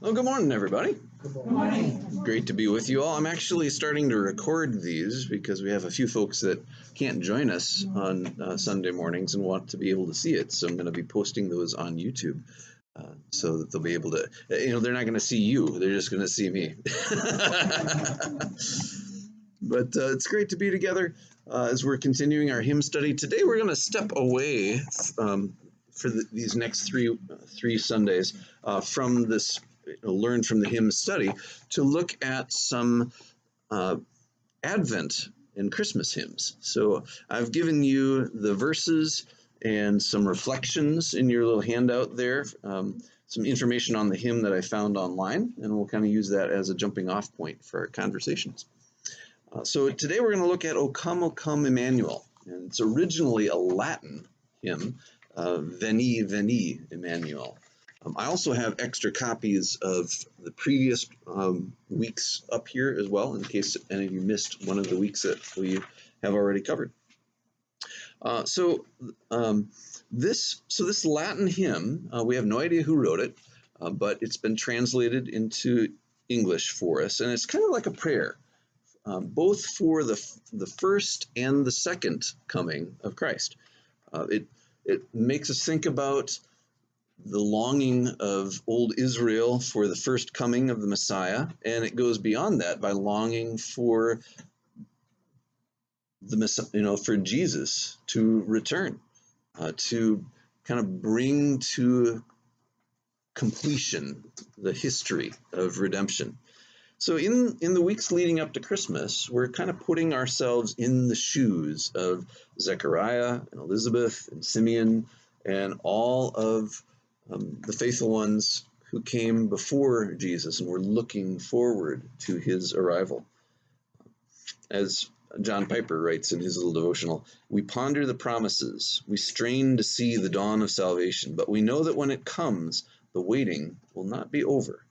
Well, good morning, everybody. Good morning. Great to be with you all. I'm actually starting to record these because we have a few folks that can't join us on Sunday mornings and want to be able to see it. So I'm going to be posting those on YouTube so that they'll be able to, they're not going to see you. They're just going to see me. But it's great to be together as we're continuing our hymn study. Today we're going to step away for these next three Sundays from this learn from the hymn study to look at some Advent and Christmas hymns. So I've given you the verses and some reflections in your little handout there, some information on the hymn that I found online, and we'll kind of use that as a jumping off point for our conversations. So today we're going to look at O Come, Emmanuel. And it's originally a Latin hymn, Veni, Veni, Emmanuel. I also have extra copies of the previous weeks up here as well, in case any of you missed one of the weeks that we have already covered. This Latin hymn, we have no idea who wrote it, but it's been translated into English for us, and it's kind of like a prayer. Both for the first and the second coming of Christ. It makes us think about the longing of old Israel for the first coming of the Messiah, and it goes beyond that by longing for for Jesus to return, to kind of bring to completion the history of redemption. So in the weeks leading up to Christmas, we're kind of putting ourselves in the shoes of Zechariah and Elizabeth and Simeon and all of the faithful ones who came before Jesus, and we're looking forward to his arrival. As John Piper writes in his little devotional, we ponder the promises, we strain to see the dawn of salvation, but we know that when it comes, the waiting will not be over.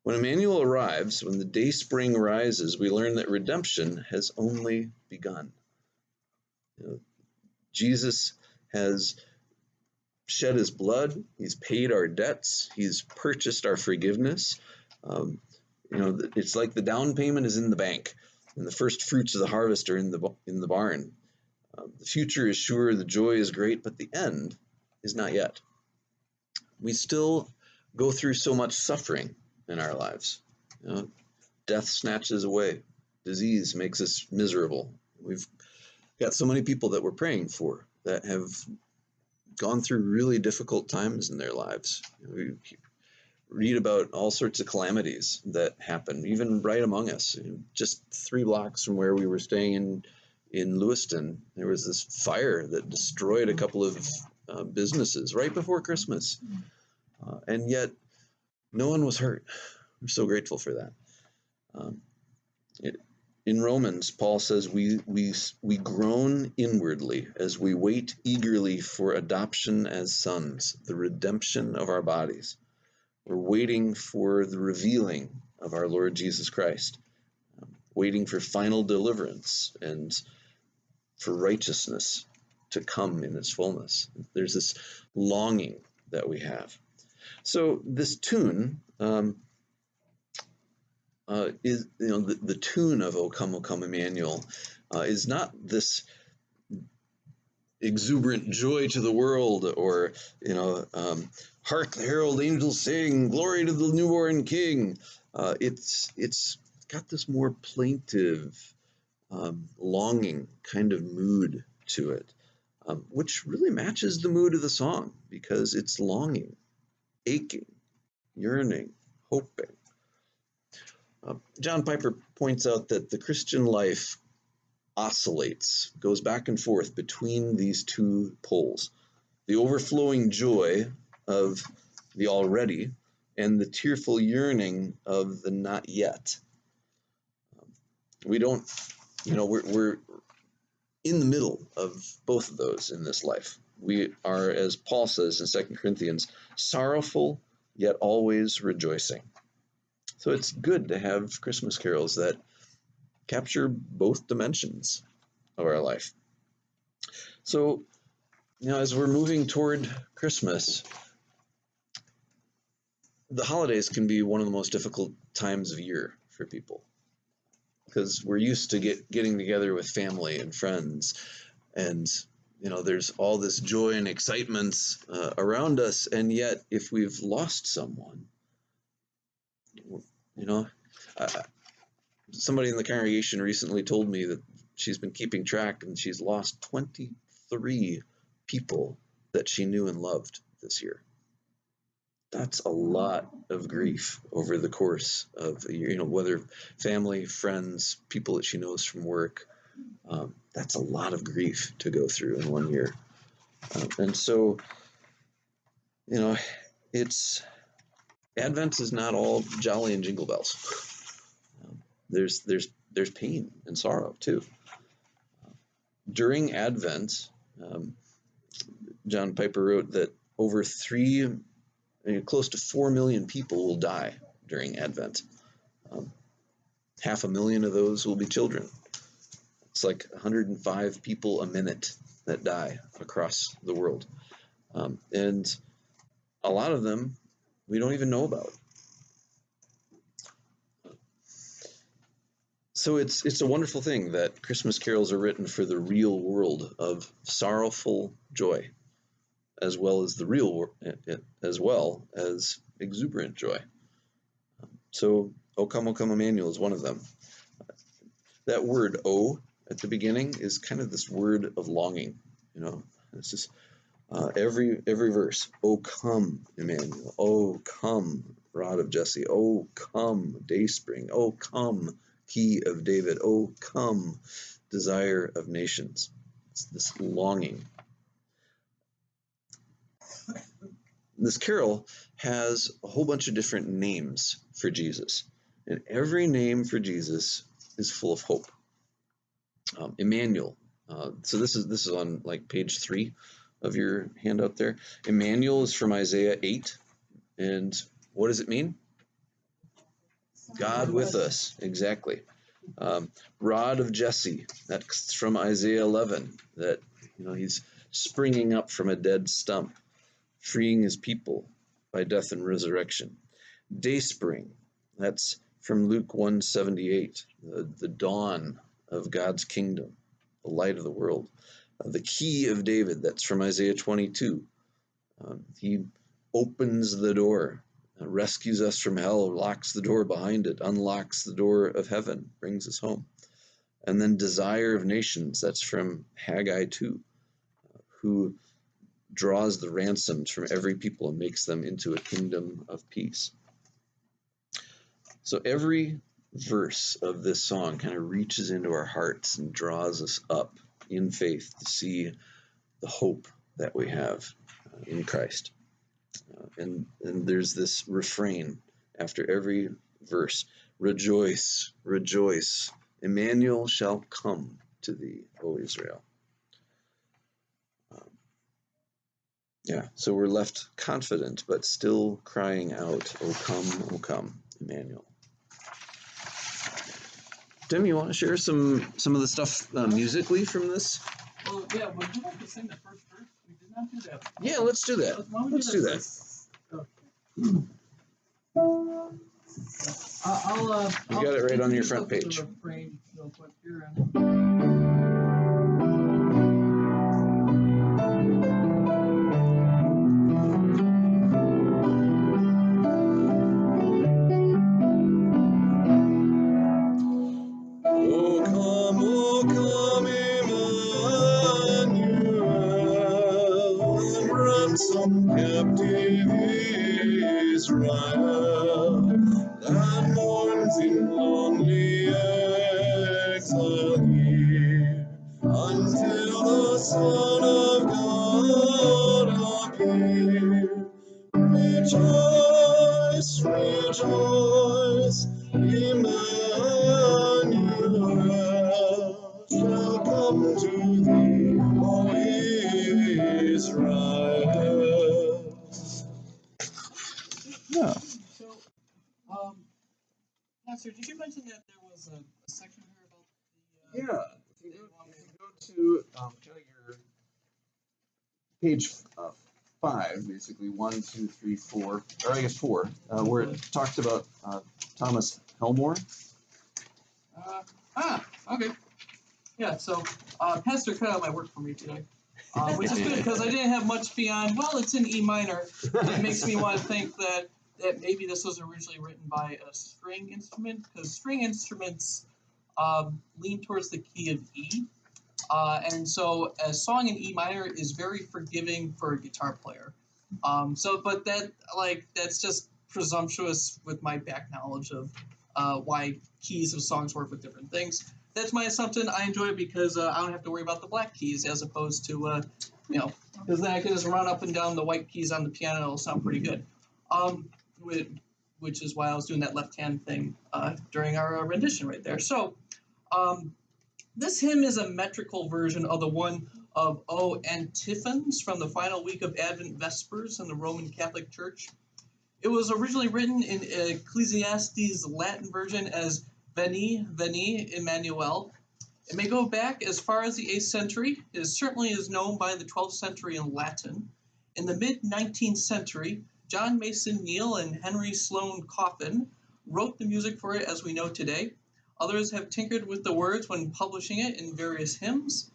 When Emmanuel arrives, when the day spring rises, we learn that redemption has only begun. Jesus has shed his blood, he's paid our debts, he's purchased our forgiveness. It's like the down payment is in the bank, and the first fruits of the harvest are in the barn. The future is sure, the joy is great, but the end is not yet. We still go through so much suffering in our lives. Death snatches away. Disease makes us miserable. We've got so many people that we're praying for that have gone through really difficult times in their lives. We read about all sorts of calamities that happen, even right among us. Just 3 blocks from where we were staying in Lewiston, there was this fire that destroyed a couple of businesses right before Christmas. And yet, no one was hurt. We're so grateful for that. In Romans, Paul says we groan inwardly as we wait eagerly for adoption as sons, the redemption of our bodies. We're waiting for the revealing of our Lord Jesus Christ, waiting for final deliverance and for righteousness to come in its fullness. There's this longing that we have. So this tune is, the tune of O Come, Emmanuel is not this exuberant joy to the world, or hark the herald angels sing, glory to the newborn King. It's got this more plaintive, longing kind of mood to it, which really matches the mood of the song, because it's longing, aching, yearning, hoping. John Piper points out that the Christian life oscillates, goes back and forth between these two poles, the overflowing joy of the already and the tearful yearning of the not yet. We're in the middle of both of those in this life. We are, as Paul says in 2 Corinthians, sorrowful yet always rejoicing. So it's good to have Christmas carols that capture both dimensions of our life. So, as we're moving toward Christmas, the holidays can be one of the most difficult times of year for people because we're used to getting together with family and friends, and there's all this joy and excitement around us, and yet if we've lost someone, you know, uh, somebody in the congregation recently told me that she's been keeping track and she's lost 23 people that she knew and loved this year. That's a lot of grief over the course of a year, whether family, friends, people that she knows from work. That's a lot of grief to go through in 1 year. And so, it's Advent is not all jolly and jingle bells. There's pain and sorrow too. During Advent, John Piper wrote that close to 4 million people will die during Advent. 500,000 of those will be children. It's like 105 people a minute that die across the world. And a lot of them we don't even know about. So it's a wonderful thing that Christmas carols are written for the real world of sorrowful joy, as well as exuberant joy. So, O come, Emmanuel is one of them. That word "O" at the beginning is kind of this word of longing. It's just every verse. O come, Emmanuel. O come, Rod of Jesse. O come, Dayspring. O come, Key of David. O come, Desire of Nations. It's this longing. This carol has a whole bunch of different names for Jesus, and every name for Jesus is full of hope. Emmanuel. So this is on like page 3 of your handout there. Emmanuel is from Isaiah 8, and what does it mean? God with us, exactly. Rod of Jesse, that's from Isaiah 11, that he's springing up from a dead stump, freeing his people by death and resurrection. Dayspring, that's from Luke 1:78, the dawn of God's kingdom, the light of the world. The Key of David, that's from Isaiah 22. He opens the door, rescues us from hell, locks the door behind it, unlocks the door of heaven, brings us home. And then Desire of Nations, that's from Haggai 2, who draws the ransomed from every people and makes them into a kingdom of peace. So every verse of this song kind of reaches into our hearts and draws us up in faith to see the hope that we have in Christ. And there's this refrain after every verse: rejoice, rejoice, Emmanuel shall come to thee, O Israel. So we're left confident, but still crying out, O come, Emmanuel. Tim, you want to share some of the stuff musically from this? Well, yeah, would you like to sing the first verse? We did not do that. Yeah, let's do that. Let's do that. I'll got it right on your front page. Refrain real quick here. O come, Emmanuel, and ransom captive Israel, that mourns in lonely exile here, until the Son of God appear. Rejoice, rejoice, Emmanuel shall come to thee, O Israel. Yeah. So, Pastor, did you mention that there was a section here about the? If you go to kind of your page 5, basically 1, 2, 3, 4, or I guess 4, where it talks about Thomas Helmore. Okay. Yeah, so Pastor cut out my work for me today, which is good because I didn't have much beyond, well, it's in E minor, and it makes me want to think that maybe this was originally written by a string instrument, because string instruments lean towards the key of E. And so a song in E minor is very forgiving for a guitar player. But that's just presumptuous with my back knowledge of why keys of songs work with different things. That's my assumption. I enjoy it because I don't have to worry about the black keys as opposed to, because then I can just run up and down the white keys on the piano. It'll sound pretty good. Which is why I was doing that left hand thing during our rendition right there. So, this hymn is a metrical version of the one of O Antiphons from the final week of Advent Vespers in the Roman Catholic Church. It was originally written in Ecclesiastes' Latin version as Veni, Veni, Emmanuel. It may go back as far as the 8th century. It certainly is known by the 12th century in Latin. In the mid-19th century, John Mason Neal and Henry Sloane Coffin wrote the music for it as we know today. Others have tinkered with the words when publishing it in various hymns.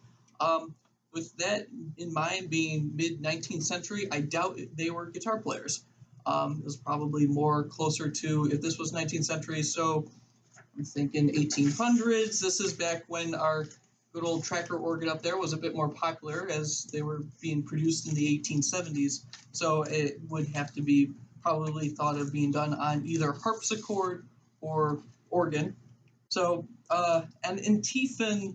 With that in mind, being mid-19th century, I doubt they were guitar players. It was probably more closer to, if this was 19th century, so I'm thinking 1800s. This is back when our good old tracker organ up there was a bit more popular as they were being produced in the 1870s. So it would have to be probably thought of being done on either harpsichord or organ. So, and Antiphon,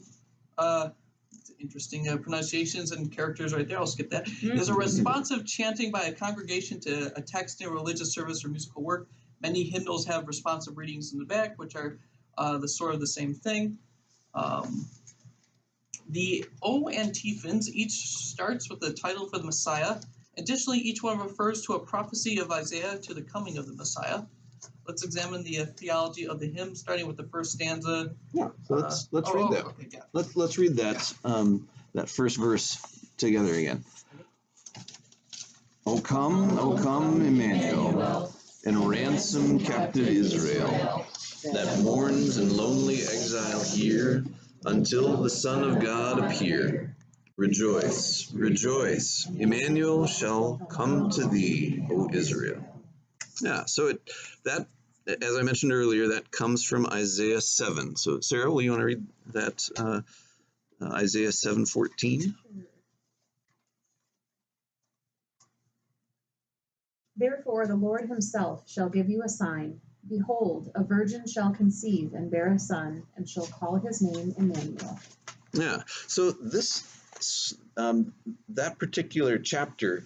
interesting pronunciations and characters right there, I'll skip that, is a responsive chanting by a congregation to a text in a religious service or musical work. Many hymnals have responsive readings in the back, which are the sort of the same thing. The O antiphons each starts with the title for the Messiah. Additionally, each one refers to a prophecy of Isaiah to the coming of the Messiah. Let's examine the theology of the hymn, starting with the first stanza. Yeah, so let's read that. Okay, yeah. Let's read that that first verse together again. O come, Emmanuel, and ransom captive Israel, that mourns in lonely exile here, until the Son of God appear. Rejoice, rejoice, Emmanuel shall come to thee, O Israel. Yeah, so that, as I mentioned earlier, that comes from Isaiah 7. So, Sarah, will you want to read that Isaiah 7:14? Therefore the Lord himself shall give you a sign. Behold, a virgin shall conceive and bear a son, and shall call his name Emmanuel. Yeah, so that particular chapter,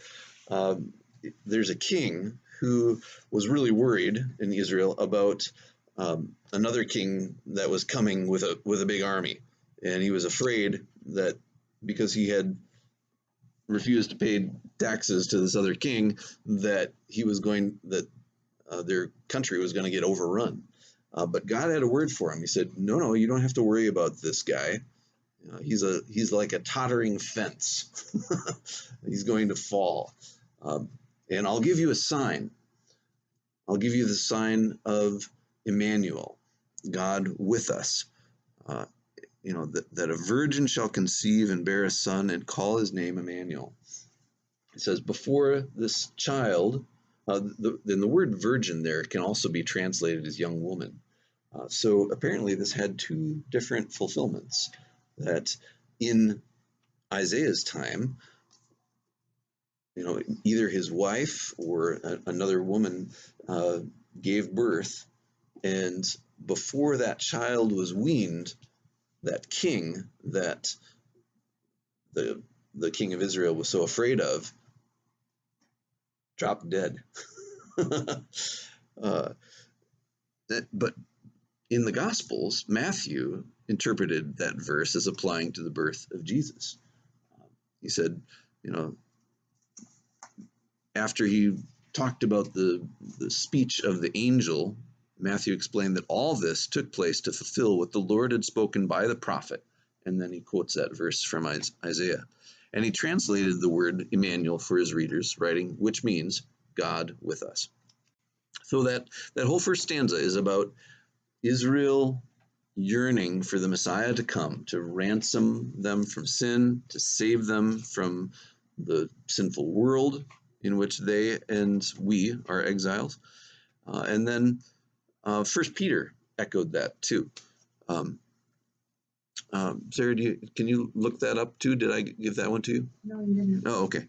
there's a king who was really worried in Israel about another king that was coming with a big army, and he was afraid that because he had refused to pay taxes to this other king, that their country was going to get overrun. But God had a word for him. He said, "No, you don't have to worry about this guy. He's like a tottering fence. He's going to fall. And I'll give you a sign. I'll give you the sign of Emmanuel, God with us. That a virgin shall conceive and bear a son and call his name Emmanuel." It says, before this child, then the word virgin there can also be translated as young woman. So apparently this had two different fulfillments. That in Isaiah's time, either his wife or another woman gave birth, and before that child was weaned, that king that the king of Israel was so afraid of dropped dead. But in the Gospels, Matthew interpreted that verse as applying to the birth of Jesus. He said, after he talked about the speech of the angel, Matthew explained that all this took place to fulfill what the Lord had spoken by the prophet. And then he quotes that verse from Isaiah. And he translated the word Emmanuel for his readers, writing, which means God with us. So that whole first stanza is about Israel yearning for the Messiah to come, to ransom them from sin, to save them from the sinful world in which they and we are exiles. And then First Peter echoed that too. Sarah, can you look that up too? Did I give that one to you? No, you didn't. Oh, okay.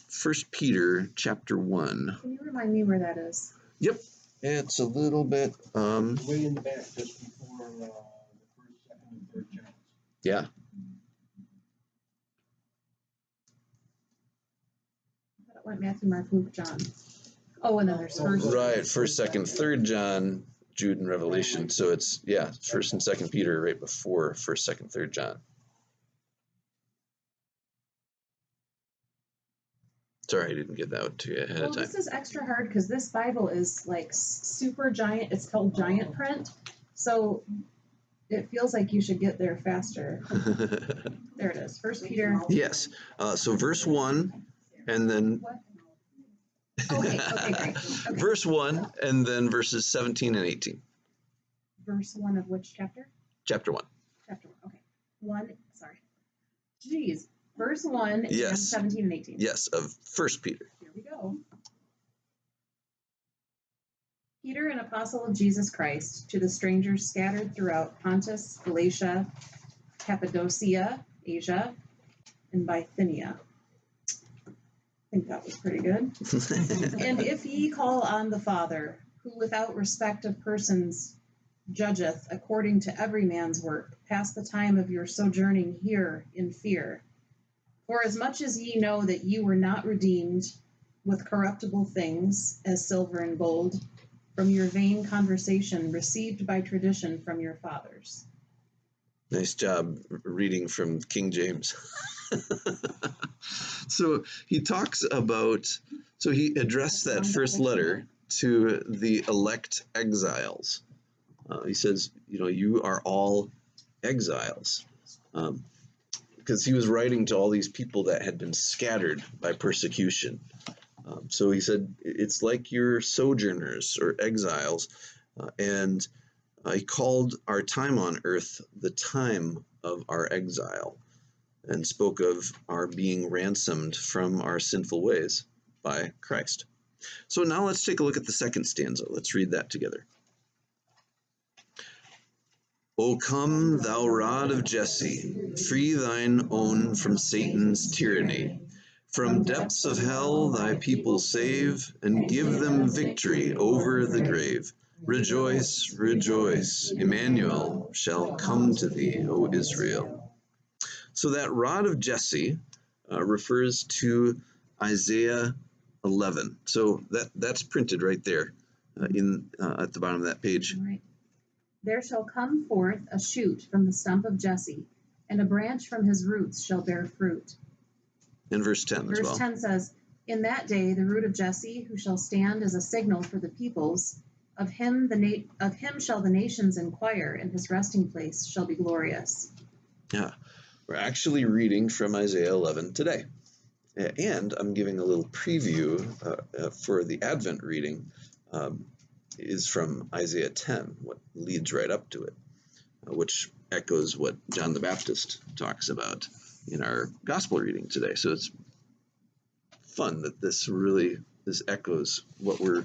First Peter chapter 1. Can you remind me where that is? Yep. It's a little bit way in the back, just before the first, second, and third chapters. yeah. I thought it went Matthew, Mark, Luke, John. Oh, and then there's first. Right, first, second, third John, Jude, and Revelation. So it's first and second Peter right before first, second, third John. Sorry, I didn't get that to you ahead of time. This is extra hard because this Bible is like super giant. It's called giant print. So it feels like you should get there faster. There it is. First Peter. Yes. So verse 1 and then Okay, great. Okay. verse 1 and then verses 17 and 18. Verse 1 of which chapter? Chapter 1. Chapter 1. Okay. 1. Sorry. Jeez. Verse 1 Yes. and 17 and 18. Yes, of First Peter. Here we go. Peter, an apostle of Jesus Christ, to the strangers scattered throughout Pontus, Galatia, Cappadocia, Asia, and Bithynia. I think that was pretty good. And if ye call on the Father, who without respect of persons judgeth according to every man's work, pass the time of your sojourning here in fear. For as much as ye know that ye were not redeemed with corruptible things, as silver and gold, from your vain conversation received by tradition from your fathers. Nice job reading from King James. So he talks about, so he addressed that first letter to the elect exiles. He says, you are all exiles. Because he was writing to all these people that had been scattered by persecution. So he said, it's like you're sojourners or exiles. And he called our time on earth the time of our exile, and spoke of our being ransomed from our sinful ways by Christ. So now let's take a look at the second stanza. Let's read that together. O come, thou rod of Jesse, free thine own from Satan's tyranny. From depths of hell thy people save, and give them victory over the grave. Rejoice, rejoice, Emmanuel shall come to thee, O Israel. So that rod of Jesse refers to Isaiah 11. So that's printed right there at the bottom of that page. All right. There shall come forth a shoot from the stump of Jesse, and a branch from his roots shall bear fruit. In verse 10 as well. Verse 10 says, in that day the root of Jesse, who shall stand as a signal for the peoples, of him shall the nations inquire, and his resting place shall be glorious. Yeah, we're actually reading from Isaiah 11 today. And I'm giving a little preview for the Advent reading is from Isaiah 10, what leads right up to it, which echoes what John the Baptist talks about in our gospel reading today. So it's fun that this echoes what we're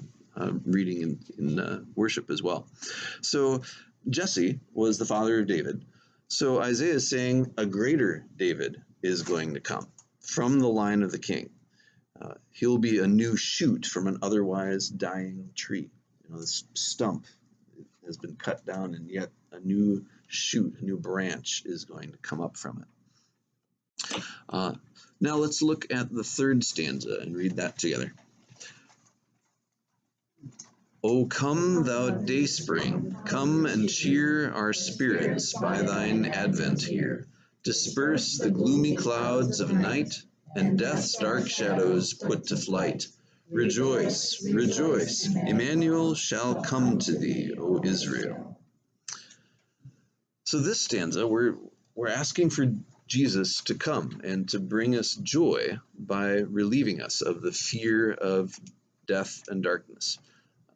reading in worship as well. So Jesse was the father of David. So Isaiah is saying a greater David is going to come from the line of the king. He'll be a new shoot from an otherwise dying tree. This stump has been cut down, and yet a new shoot, a new branch is going to come up from it. Now let's look at the third stanza and read that together. O come, thou dayspring, come and cheer our spirits by thine advent here. Disperse the gloomy clouds of night, and death's dark shadows put to flight. Rejoice, rejoice, Emmanuel shall come to thee, O Israel. So this stanza, we're asking for Jesus to come and to bring us joy by relieving us of the fear of death and darkness.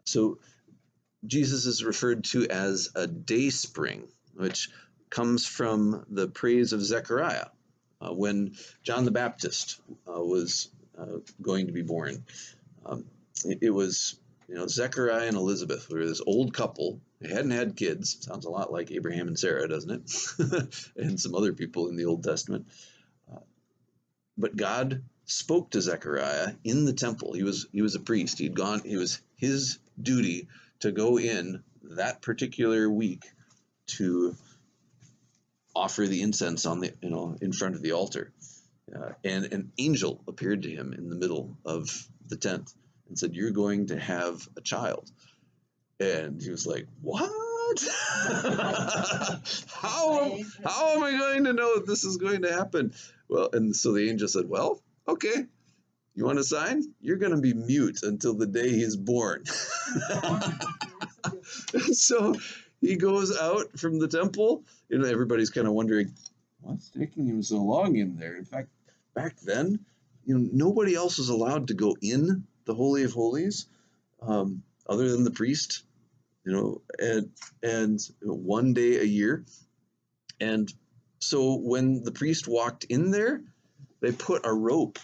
So Jesus is referred to as a day spring, which comes from the praise of Zechariah when John the Baptist was going to be born. Um, it was, Zechariah and Elizabeth were this old couple. They hadn't had kids. Sounds a lot like Abraham and Sarah, doesn't it? And some other people in the Old Testament. But God spoke to Zechariah in the temple. He was a priest. It was his duty to go in that particular week to offer the incense on the in front of the altar. And an angel appeared to him in the middle of the tent and said, "You're going to have a child." And he was like, "What? how am I going to know that this is going to happen?" Well, and so the angel said, "Well, okay. You want a sign? You're going to be mute until the day he's born." So he goes out from the temple. Everybody's kind of wondering, what's taking him so long in there? In fact, back then, nobody else was allowed to go in the Holy of Holies other than the priest, and one day a year. And so when the priest walked in there, they put a rope,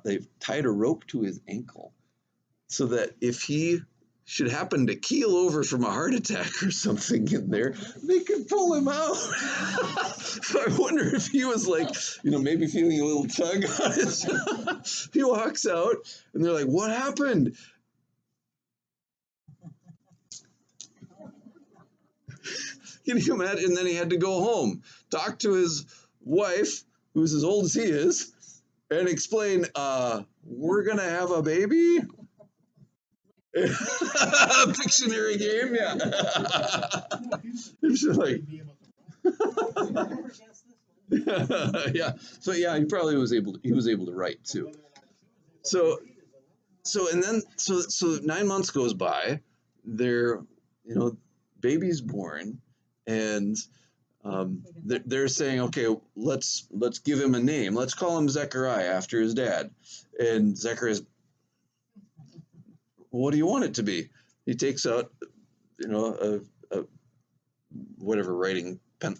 they tied a rope to his ankle so that if he should happen to keel over from a heart attack or something in there, they could pull him out. So I wonder if he was like, maybe feeling a little tug on it. He walks out and they're like, "What happened?" Can you imagine? And then he had to go home, talk to his wife, who's as old as he is, and explain, "We're going to have a baby?" Pictionary game, yeah. It's like, yeah. So yeah, he probably was able to write too. So 9 months goes by, their baby's born, and they're saying, okay, let's give him a name. Let's call him Zechariah after his dad. And Zechariah's, "What do you want it to be?" He takes out a whatever writing pen,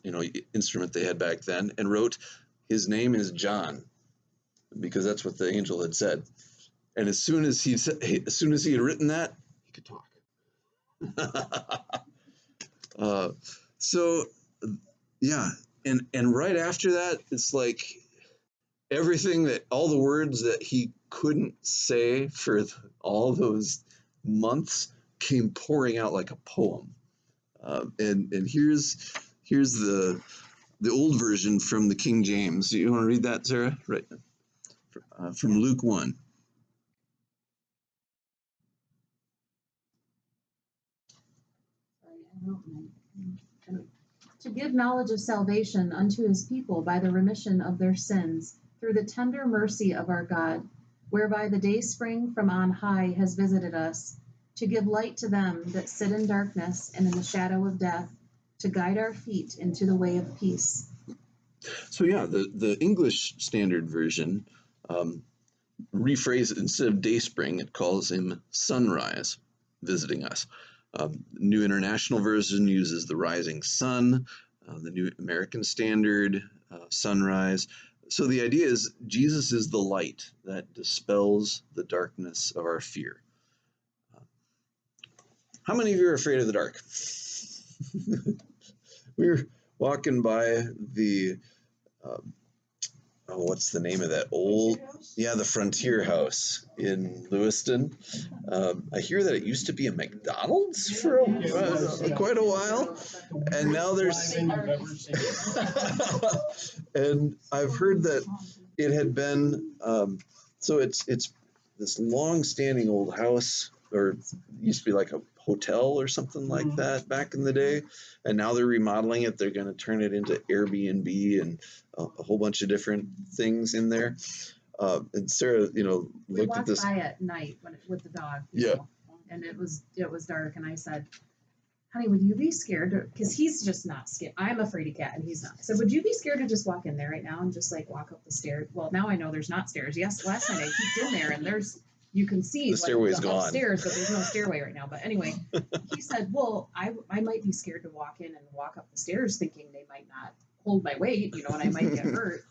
instrument they had back then, and wrote, "His name is John," because that's what the angel had said. And as soon as he had written that, he could talk. So yeah, and right after that, it's like all the words that he couldn't say for all those months came pouring out like a poem. And here's the old version from the King James. You want to read that, Sarah? Right, from Luke 1. To give knowledge of salvation unto his people by the remission of their sins, through the tender mercy of our God, whereby the day spring from on high has visited us, to give light to them that sit in darkness and in the shadow of death, to guide our feet into the way of peace. So yeah, the English Standard Version rephrases, instead of day spring, it calls him sunrise visiting us. New International Version uses the rising sun, the New American Standard, sunrise. So the idea is Jesus is the light that dispels the darkness of our fear. How many of you are afraid of the dark? We were walking by the what's the name of that old? Yeah, the Frontier House in Lewiston. I hear that it used to be a McDonald's for quite a while, and now there's. And I've heard that it had been. So it's this long-standing old house, or it used to be like a hotel or something like that back in the day, and now they're remodeling it. They're going to turn it into Airbnb and a whole bunch of different things in there. And Sarah, We looked at walked this. by at night with the dog. Yeah. And it was dark, and I said, honey, would you be scared? Because he's just not scared. I'm a fraidy cat and he's not. I said, would you be scared to just walk in there right now and just like walk up the stairs? Well, now I know there's not stairs. Yes, last night I peeked in there and you can see The stairway's the gone. upstairs, but there's no stairway right now. But anyway, he said, well, I might be scared to walk in and walk up the stairs thinking they might not hold my weight, and I might get hurt.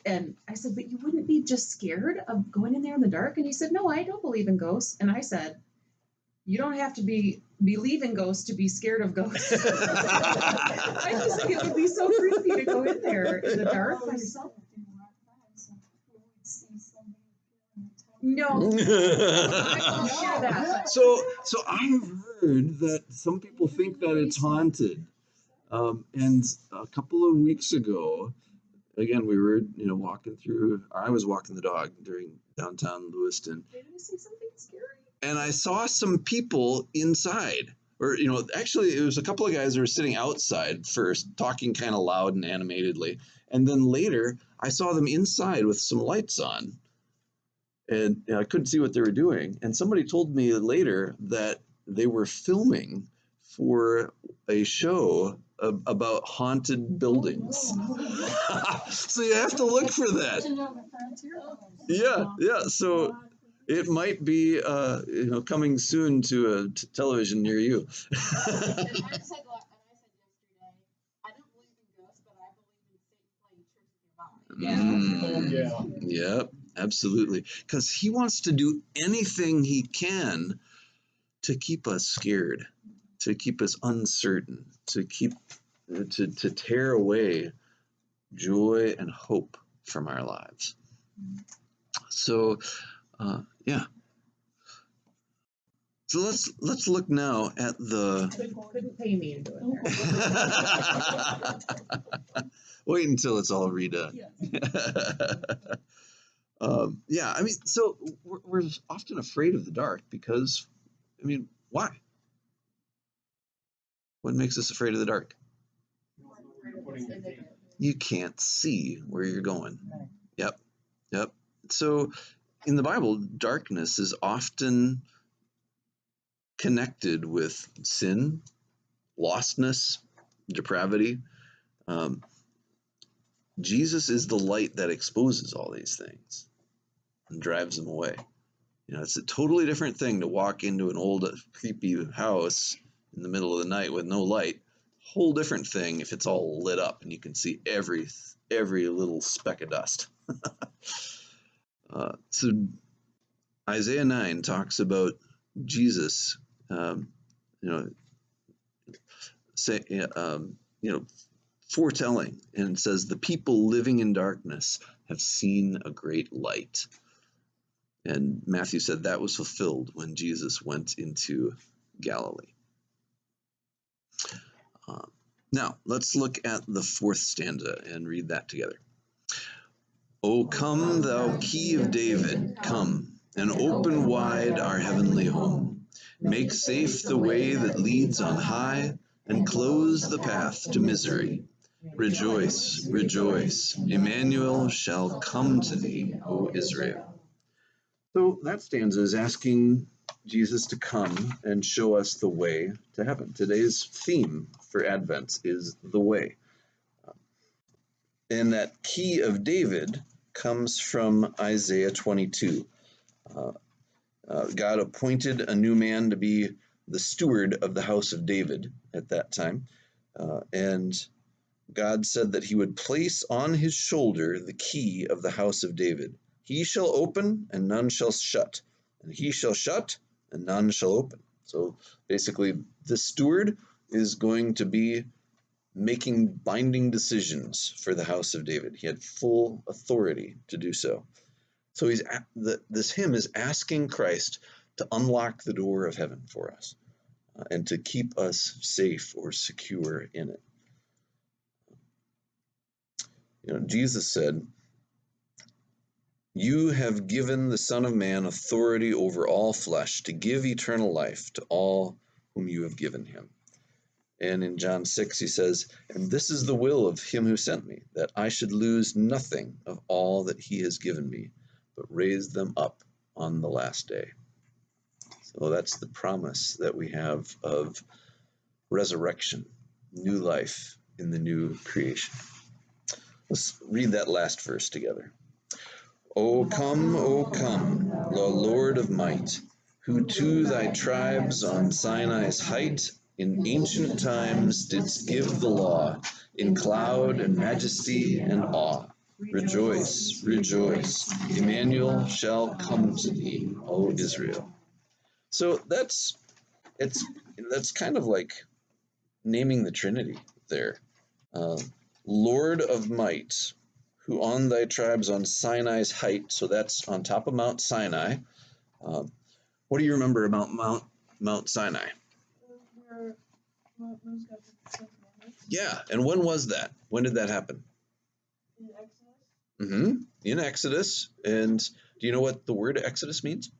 And I said, but you wouldn't be just scared of going in there in the dark? And he said, no, I don't believe in ghosts. And I said, you don't have to believe in ghosts to be scared of ghosts. I just think it would be so creepy to go in there in the dark by yourself. No, I won't hear that. So I've heard that some people think that it's haunted. And a couple of weeks ago, again, we were, walking through, or I was walking the dog during downtown Lewiston. Did you see something scary? And I saw some people inside, or, actually it was a couple of guys that were sitting outside first, talking kind of loud and animatedly. And then later I saw them inside with some lights on, and I couldn't see what they were doing. And somebody told me later that they were filming for a show about haunted buildings. So you have to look for that. Yeah. So it might be, coming soon to a television near you. And I said yesterday, I don't believe in ghosts, but I believe in Satan playing tricks with your mind. Yep, absolutely. Because he wants to do anything he can to keep us scared, to keep us uncertain, to tear away joy and hope from our lives. So, So let's look now at the. Couldn't pay me to do it there. Wait until it's all redone. Yes. So we're often afraid of the dark because, why? What makes us afraid of the dark? You can't see where you're going. Yep. So in the Bible, darkness is often connected with sin, lostness, depravity. Jesus is the light that exposes all these things and drives them away. It's a totally different thing to walk into an old, creepy house in the middle of the night with no light. Whole different thing if it's all lit up and you can see every little speck of dust. So Isaiah 9 talks about Jesus, foretelling, and it says, the people living in darkness have seen a great light. And Matthew said that was fulfilled when Jesus went into Galilee. Now, let's look at the fourth stanza and read that together. O come, thou key of David, come, and open wide our heavenly home. Make safe the way that leads on high, and close the path to misery. Rejoice, rejoice, Emmanuel shall come to thee, O Israel. So that stanza is asking Jesus to come and show us the way to heaven. Today's theme for Advent is the way. And that key of David comes from Isaiah 22. God appointed a new man to be the steward of the house of David at that time. And God said that he would place on his shoulder the key of the house of David. He shall open and none shall shut, and he shall shut and none shall open. So basically, the steward is going to be making binding decisions for the house of David. He had full authority to do so. So this hymn is asking Christ to unlock the door of heaven for us and to keep us safe or secure in it. Jesus said, "You have given the Son of Man authority over all flesh to give eternal life to all whom you have given him." And in John 6, he says, "And this is the will of him who sent me, that I should lose nothing of all that he has given me, but raise them up on the last day." So that's the promise that we have of resurrection, new life in the new creation. Let's read that last verse together. O come, the Lord of might, who to thy tribes on Sinai's height in ancient times didst give the law in cloud and majesty and awe. Rejoice, rejoice, Emmanuel shall come to thee, O Israel. So that's kind of like naming the Trinity there. Uh, Lord of might, who on thy tribes on Sinai's height, so that's on top of Mount Sinai. What do you remember about Mount Sinai? Yeah, and when was that? When did that happen? In Exodus? In Exodus. And do you know what the word Exodus means?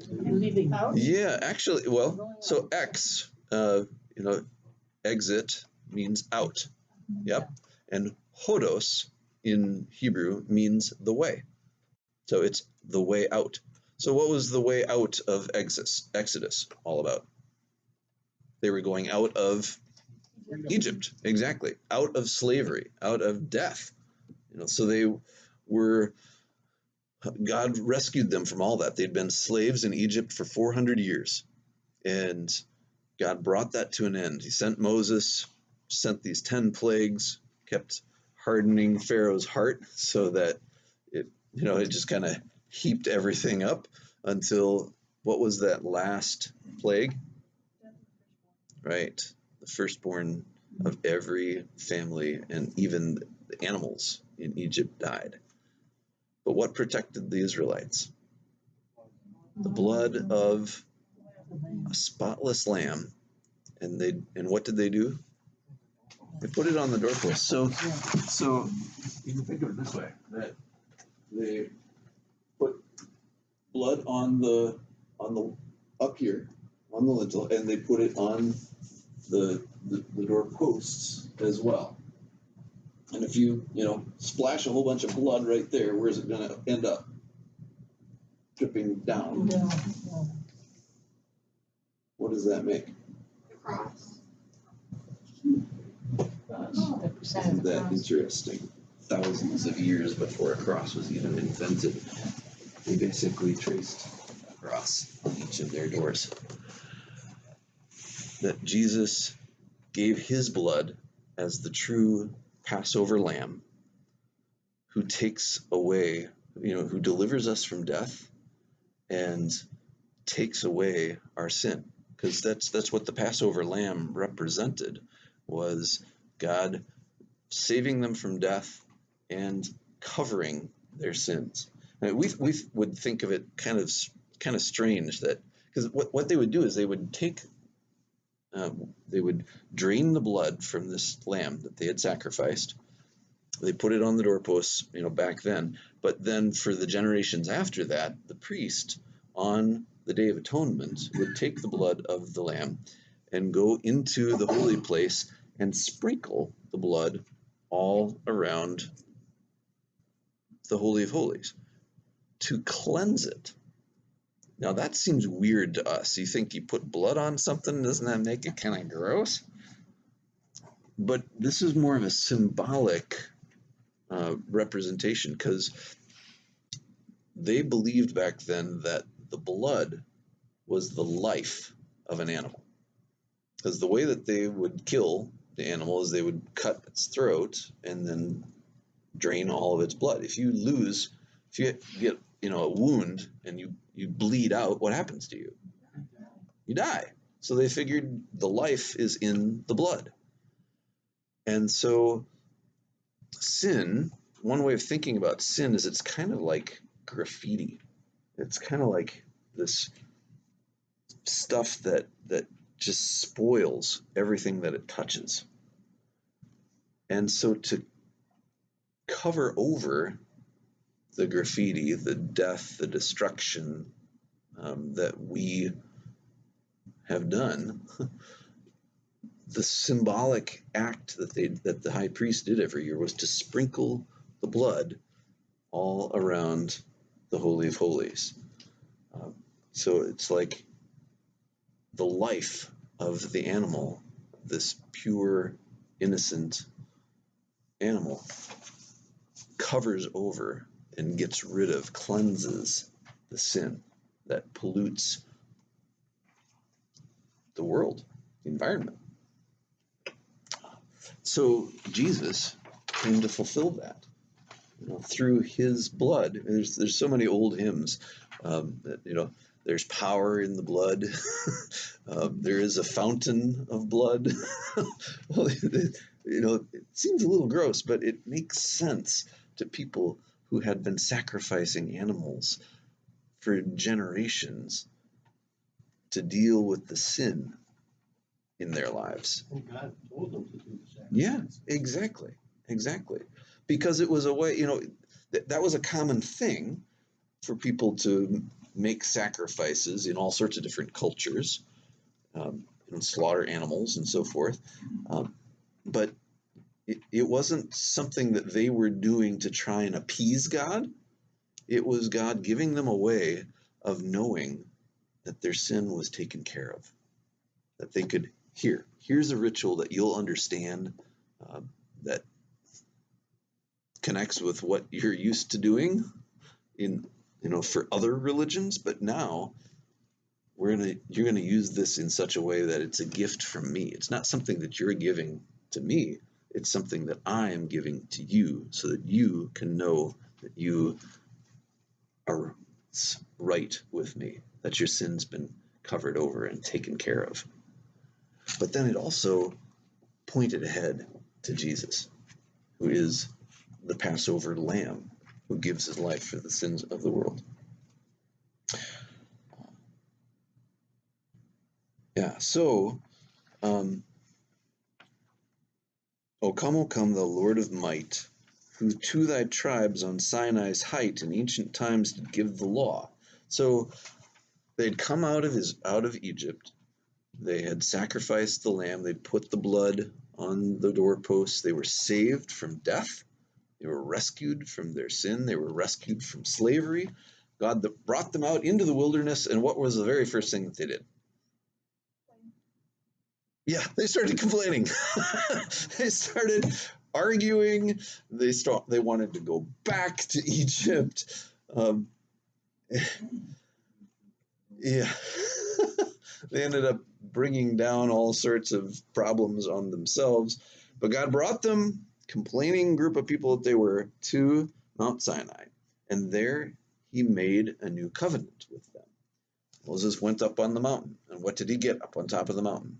Leaving out? Yeah, actually, well, so exit means out. Yep. And hodos in Hebrew means the way. So it's the way out. So what was the way out of Exodus all about? They were going out of Egypt, exactly, out of slavery, out of death. So God rescued them from all that. They'd been slaves in Egypt for 400 years, and God brought that to an end. He sent Moses, sent these 10 plagues, kept hardening Pharaoh's heart so that it just kind of heaped everything up until, what was that last plague? Right. The firstborn of every family and even the animals in Egypt died. But what protected the Israelites? The blood of a spotless lamb. And what did they do? They put it on the doorpost. So you can think of it this way, that they put blood on the up here on the lintel, and they put it on the doorposts as well. And if you splash a whole bunch of blood right there, where's it going to end up? Dripping down. Yeah. What does that make? The cross. Isn't that interesting? Thousands of years before a cross was even invented, they basically traced a cross on each of their doors. That Jesus gave his blood as the true Passover lamb who takes away, who delivers us from death and takes away our sin. Because that's what the Passover lamb represented, was God saving them from death and covering their sins. And we would think of it kind of strange that, because what they would do is they would drain the blood from this lamb that they had sacrificed. They put it on the doorposts, back then. But then for the generations after that, the priest on the Day of Atonement would take the blood of the lamb and go into the holy place and sprinkle the blood all around the Holy of Holies to cleanse it. Now that seems weird to us. You think you put blood on something, doesn't that make it kind of gross? But this is more of a symbolic representation, because they believed back then that the blood was the life of an animal. Because the way that they would kill the animal is they would cut its throat and then drain all of its blood. If you get a wound and you bleed out, what happens to you? You die. So they figured the life is in the blood. And so sin, one way of thinking about sin is it's kind of like graffiti. It's kind of like this stuff that just spoils everything that it touches. And so to cover over the graffiti, the death, the destruction that we have done, the symbolic act that the high priest did every year was to sprinkle the blood all around the Holy of Holies. So it's like the life of the animal, this pure, innocent animal, covers over and gets rid of, cleanses the sin that pollutes the world, the environment. So Jesus came to fulfill that, through his blood. There's so many old hymns that, there's power in the blood. There is a fountain of blood. Well, it seems a little gross, but it makes sense to people who had been sacrificing animals for generations to deal with the sin in their lives. And God told them to do the sacrifice. Yeah, exactly. Because it was a way, that was a common thing for people to make sacrifices in all sorts of different cultures, slaughter animals and so forth. But it wasn't something that they were doing to try and appease God. It was God giving them a way of knowing that their sin was taken care of, that they could here's a ritual that you'll understand, that connects with what you're used to doing for other religions, but now you're gonna use this in such a way that it's a gift from me. It's not something that you're giving to me. It's something that I am giving to you so that you can know that you are right with me, that your sin's been covered over and taken care of. But then it also pointed ahead to Jesus, who is the Passover lamb, who gives his life for the sins of the world. Yeah, so, O come, the Lord of might, who to thy tribes on Sinai's height in ancient times did give the law. So they'd come out of Egypt. They had sacrificed the lamb. They'd put the blood on the doorposts. They were saved from death. They were rescued from their sin. They were rescued from slavery. God brought them out into the wilderness, and what was the very first thing that they did? Yeah, they started complaining. They started arguing. They wanted to go back to Egypt. Yeah. They ended up bringing down all sorts of problems on themselves. But God brought them, complaining group of people that they were, to Mount Sinai. And there he made a new covenant with them. Moses went up on the mountain. And what did he get up on top of the mountain?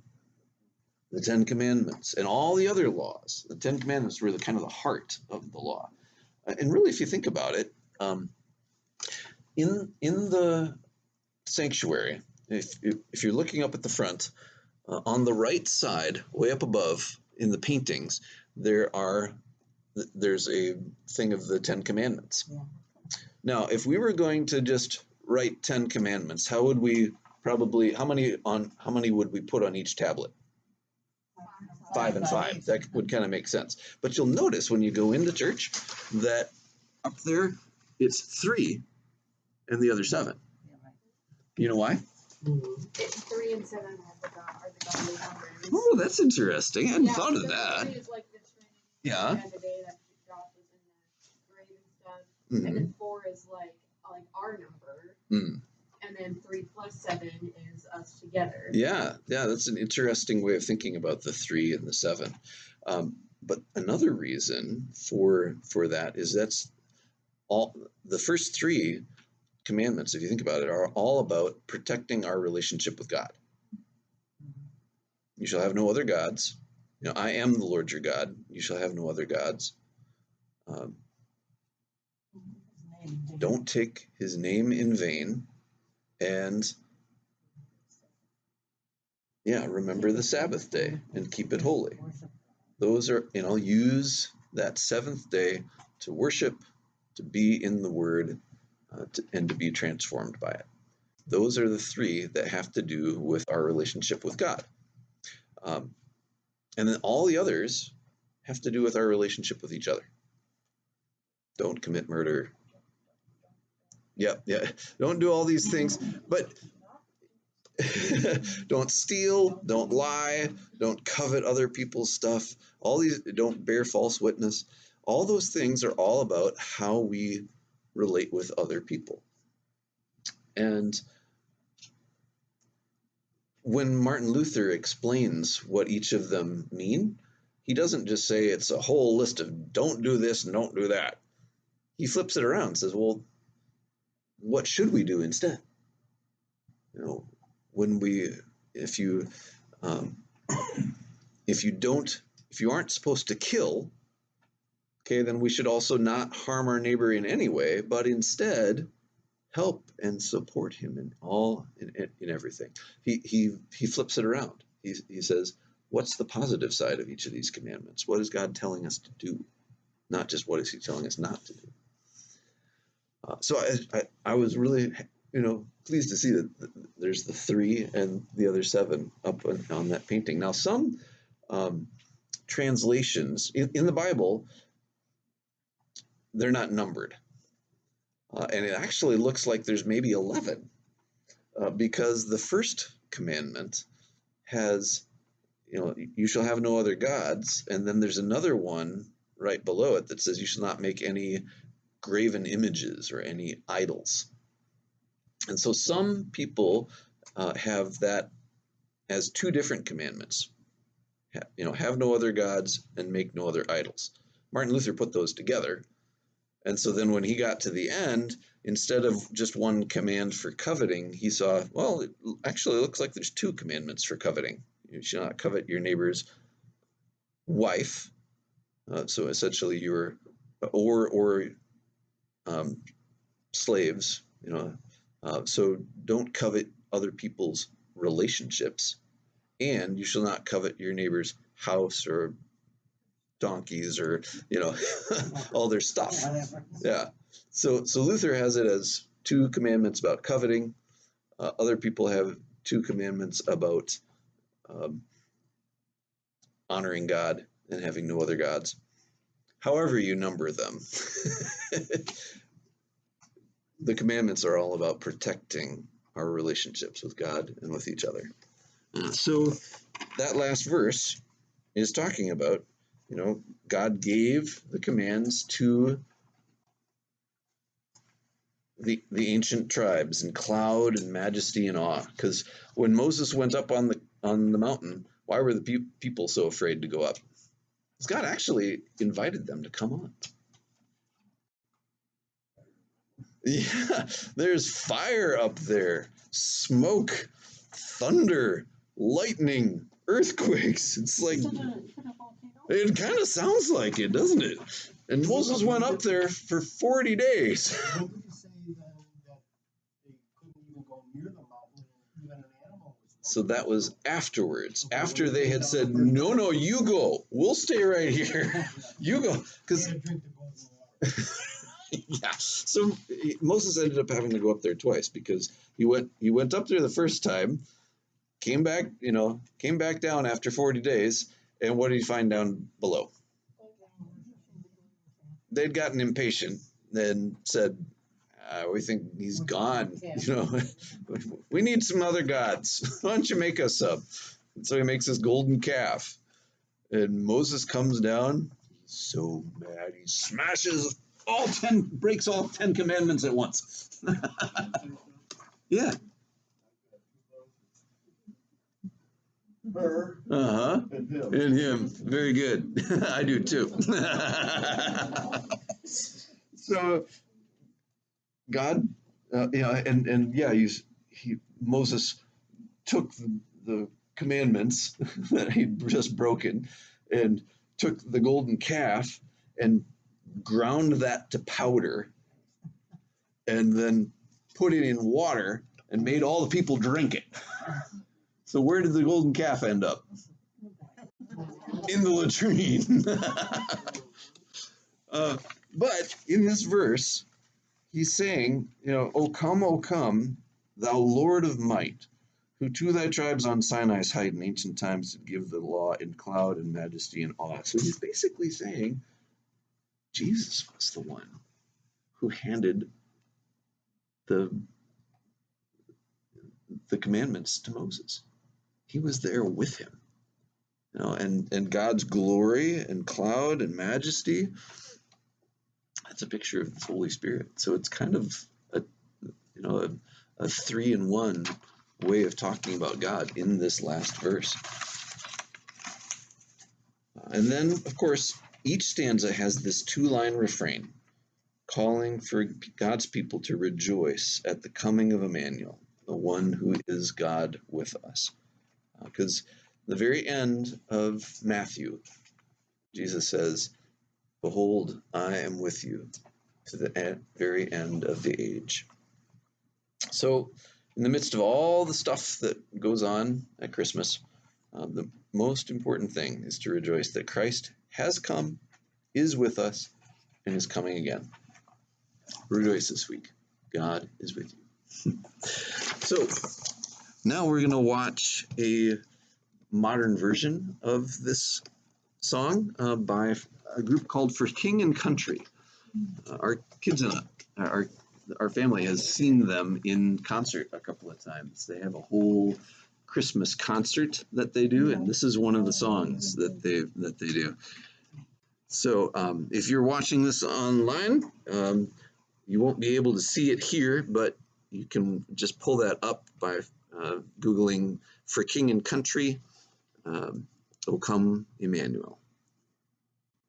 The Ten Commandments and all the other laws. The Ten Commandments were kind of the heart of the law. And really, if you think about it, in the sanctuary, if you're looking up at the front, on the right side, way up above in the paintings, there's a thing of the Ten Commandments. Yeah. Now, if we were going to just write 10 commandments, how many would we put on each tablet? 5 and 5. That would kind of make sense. But you'll notice when you go into church that up there it's 3 and the other 7. You know why? It's 3 and 7 are the godly numbers. Oh, that's interesting. I hadn't thought of that. 3 is like the Trinity. Yeah. And the day that Josh was in the grave and stuff. Mm-hmm. And then 4 is like our number. Mm. And then 3 plus 7 is us together. Yeah, that's an interesting way of thinking about the 3 and the 7. But another reason for that is that's all. The first 3 commandments, if you think about it, are all about protecting our relationship with God. You shall have no other gods. I am the Lord your God. You shall have no other gods. Don't take his name in vain. And remember the Sabbath day and keep it holy. Those are, use that 7th day to worship, to be in the Word, and to be transformed by it. Those are the 3 that have to do with our relationship with God. And then all the others have to do with our relationship with each other. Don't commit murder. Yeah. Don't do all these things. But Don't steal, don't lie, don't covet other people's stuff. All these, don't bear false witness. All those things are all about how we relate with other people. And when Martin Luther explains what each of them mean, he doesn't just say it's a whole list of don't do this and don't do that. He flips it around and says, well, what should we do instead? You know, if you aren't supposed to kill, okay, then we should also not harm our neighbor in any way, but instead help and support him in everything. He flips it around. He says, what's the positive side of each of these commandments? What is God telling us to do? Not just what is he telling us not to do. So I was really, pleased to see that there's the 3 and the other 7 up on that painting. Now, some translations in the Bible, they're not numbered. And it actually looks like there's maybe 11, because the first commandment has, you shall have no other gods. And then there's another one right below it that says you shall not make any graven images or any idols. And so some people have that as 2 different commandments. Have no other gods and make no other idols. Martin Luther put those together. And so then when he got to the end, instead of just one command for coveting, he saw, well, it actually looks like there's 2 commandments for coveting. You shall not covet your neighbor's wife. So essentially or slaves, so don't covet other people's relationships, and you shall not covet your neighbor's house or donkeys or all their stuff. Yeah. So Luther has it as 2 commandments about coveting. Other people have 2 commandments about honoring God and having no other gods. However you number them. The commandments are all about protecting our relationships with God and with each other. So that last verse is talking about, God gave the commands to the ancient tribes in cloud and majesty and awe. Because when Moses went up on the mountain, why were the people so afraid to go up? Because God actually invited them to come on. Yeah, there's fire up there, smoke, thunder, lightning, earthquakes. It's like, it kind of sounds like it, doesn't it? And Moses went up there for 40 days. What would you say then that they couldn't even go near the mountain, even an animal was? So that was afterwards, after they had said, no, you go. We'll stay right here. You go. Because yeah. So Moses ended up having to go up there twice, because he went up there the first time, came back down after 40 days, and what did he find down below? They'd gotten impatient and said, we think he's gone. We need some other gods. Why don't you make us some? And so he makes this golden calf. And Moses comes down. He's so mad. He breaks all 10 commandments at once. Yeah. Her. And him. Very good. I do too. So God, Moses took the commandments that he'd just broken and took the golden calf and ground that to powder and then put it in water and made all the people drink it. So where did the golden calf end up? In the latrine. But in this verse, he's saying, O come, thou Lord of might, who to thy tribes on Sinai's height in ancient times did give the law in cloud and majesty and awe. So he's basically saying Jesus was the one who handed the the commandments to Moses. He was there with him. And God's glory and cloud and majesty, that's a picture of the Holy Spirit. So it's kind of a 3-in-1 way of talking about God in this last verse. And then, of course, each stanza has this 2-line refrain calling for God's people to rejoice at the coming of Emmanuel, the one who is God with us. Because the very end of Matthew, Jesus says, "Behold, I am with you to the very end of the age." So, in the midst of all the stuff that goes on at Christmas, the most important thing is to rejoice that Christ has come, is with us, and is coming again. Rejoice this week. God is with you. So, now we're going to watch a modern version of this song by a group called For King and Country. Our kids and our family has seen them in concert a couple of times. They have a whole Christmas concert that they do, and this is one of the songs that they do. So if you're watching this online, you won't be able to see it here, but you can just pull that up by Googling For King and Country. O come Emmanuel.